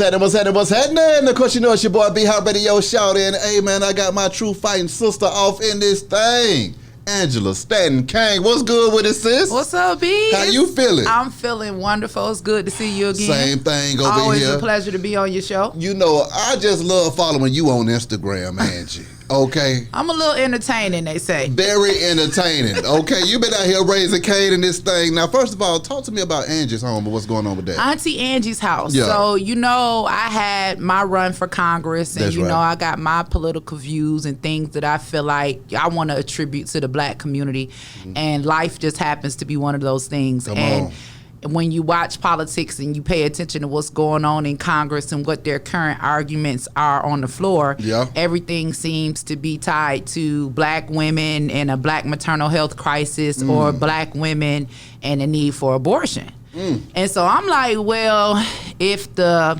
What's happening? Of course, you know it's your boy B Hot Radio Shout in. Hey, man, I got my true fighting sister off in this thing. Angela Stanton Kang, what's good with it, sis? What's up, B? How you feeling? I'm feeling wonderful. It's good to see you again. Same thing over Always here. Always a pleasure to be on your show. You know, I just love following you on Instagram, Angie. Okay? I'm a little entertaining, they say. Very entertaining. Okay, you been out here raising Cain in this thing. Now, first of all, talk to me about Angie's home and what's going on with that. Auntie Angie's house. Yeah. So, you know, I had my run for Congress, and That's you right. know, I got my political views and things that I feel like I want to attribute to the black community. And life just happens to be one of those things. Come and on. when you watch politics and you pay attention to what's going on in Congress and what their current arguments are on the floor, Yeah. everything seems to be tied to black women and a black maternal health crisis or black women and a need for abortion. And so I'm like, well, if the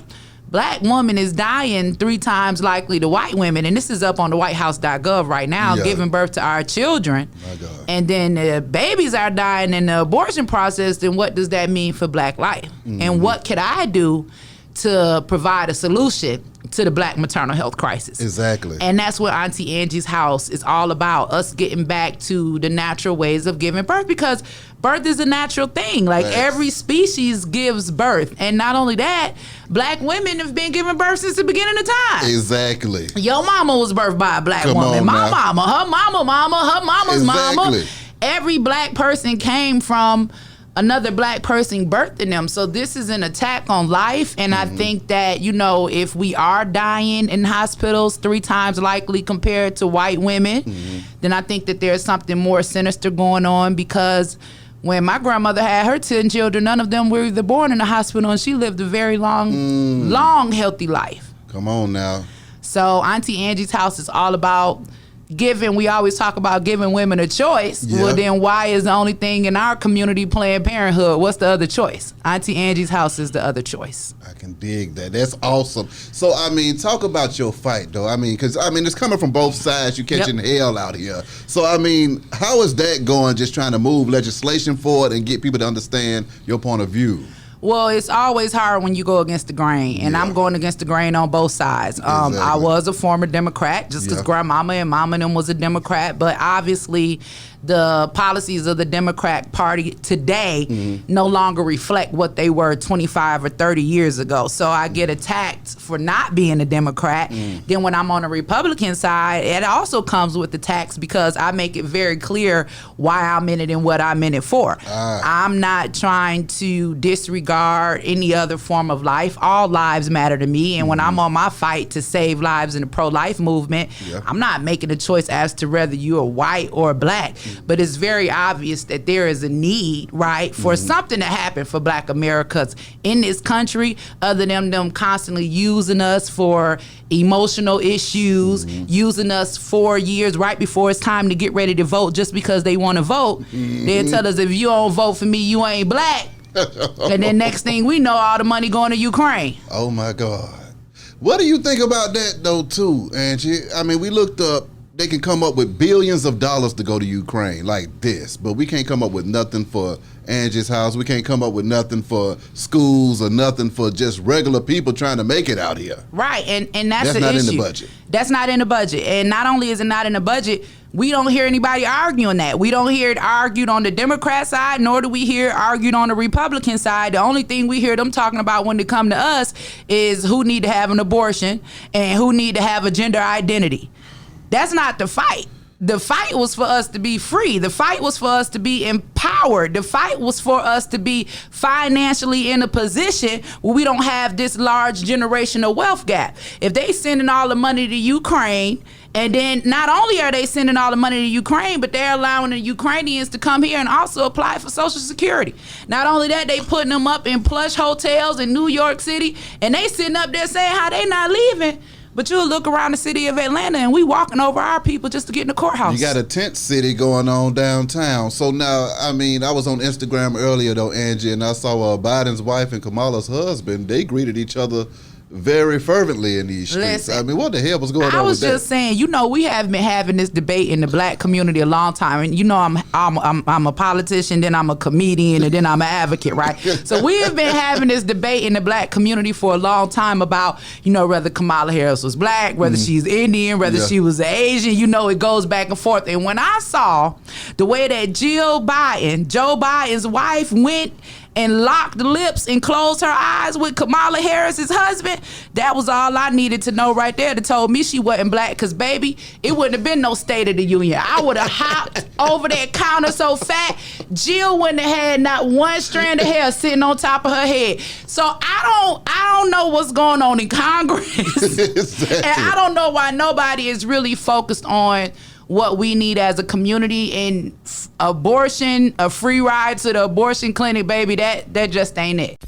black woman is dying 3 times likely to white women, and this is up on the whitehouse.gov right now, Yeah. giving birth to our children, My God. and then the babies are dying in the abortion process, then what does that mean for black life? And what could I do to provide a solution to the black maternal health crisis? Exactly. And that's what Auntie Angie's house is all about, us getting back to the natural ways of giving birth, because birth is a natural thing. Like Facts. every species gives birth. And not only that, black women have been giving birth since the beginning of time. Exactly. Your mama was birthed by a black Come woman. on My now. mama, her mama's mama. Exactly. Every black person came from another black person birthing them. So this is an attack on life. And I think that, you know, if we are dying in hospitals 3 times likely compared to white women, then I think that there's something more sinister going on, because when my grandmother had her 10 children, none of them were either born in the hospital, and she lived a very long, healthy life. Come on now. So Auntie Angie's house is all about giving. We always talk about giving women a choice. Yeah. Well, then why is the only thing in our community Planned Parenthood? What's the other choice? Auntie Angie's house is the other choice. I can dig that. That's awesome. So, I mean, talk about your fight, though. I mean, because, I mean, it's coming from both sides. You catching hell out here. So, I mean, how is that going, just trying to move legislation forward and get people to understand your point of view? Well, it's always hard when you go against the grain, and I'm going against the grain on both sides. I Exactly. was a former Democrat, just because grandmama and mama and them was a Democrat, but obviously the policies of the Democrat Party today no longer reflect what they were 25 or 30 years ago. So I get attacked for not being a Democrat. Then when I'm on the Republican side, it also comes with attacks, because I make it very clear why I'm in it and what I'm in it for. I'm not trying to disregard any other form of life. All lives matter to me. And when I'm on my fight to save lives in the pro-life movement, I'm not making a choice as to whether you're white or black. But it's very obvious that there is a need, right, for something to happen for black Americans in this country, other than them constantly using us for emotional issues, using us 4 years right before it's time to get ready to vote just because they want to vote. They'll tell us, if you don't vote for me, you ain't black. And then next thing we know, all the money going to Ukraine. Oh, my God. What do you think about that, though, too, Angie? I mean, we looked up, they can come up with billions of dollars to go to Ukraine like this, but we can't come up with nothing for Angie's house. We can't come up with nothing for schools or nothing for just regular people trying to make it out here. Right, and that's not the in the issue. budget. That's not in the budget. And not only is it not in the budget, we don't hear anybody arguing that. We don't hear it argued on the Democrat side, nor do we hear it argued on the Republican side. The only thing we hear them talking about when they come to us is who need to have an abortion and who need to have a gender identity. That's not the fight. The fight was for us to be free. The fight was for us to be empowered. The fight was for us to be financially in a position where we don't have this large generational wealth gap. If they sending all the money to Ukraine, and then not only are they sending all the money to Ukraine, but they're allowing the Ukrainians to come here and also apply for Social Security. Not only that, they putting them up in plush hotels in New York City, and they sitting up there saying how they not leaving. But you'll look around the city of Atlanta and we walking over our people just to get in the courthouse. You got a tent city going on downtown. So now, I mean, I was on Instagram earlier, though, Angie, and I saw Biden's wife and Kamala's husband. They greeted each other very fervently in these streets. Listen, I mean, what the hell was going on with that? I was just saying, we have been having this debate in the black community a long time, and I'm a politician, then I'm a comedian, and then I'm an advocate, right? So we have been having this debate in the black community for a long time about, whether Kamala Harris was black, whether she's Indian, whether she was Asian. It goes back and forth. And when I saw the way that Joe Biden's wife, went and locked lips and closed her eyes with Kamala Harris's husband, that was all I needed to know right there. That told me she wasn't black, because baby, it wouldn't have been no State of the Union. I would have hopped over that counter so fat, Jill wouldn't have had not one strand of hair sitting on top of her head. So I don't know what's going on in Congress. Exactly. And I don't know why nobody is really focused on what we need as a community. And abortion, a free ride to the abortion clinic, baby, that just ain't it.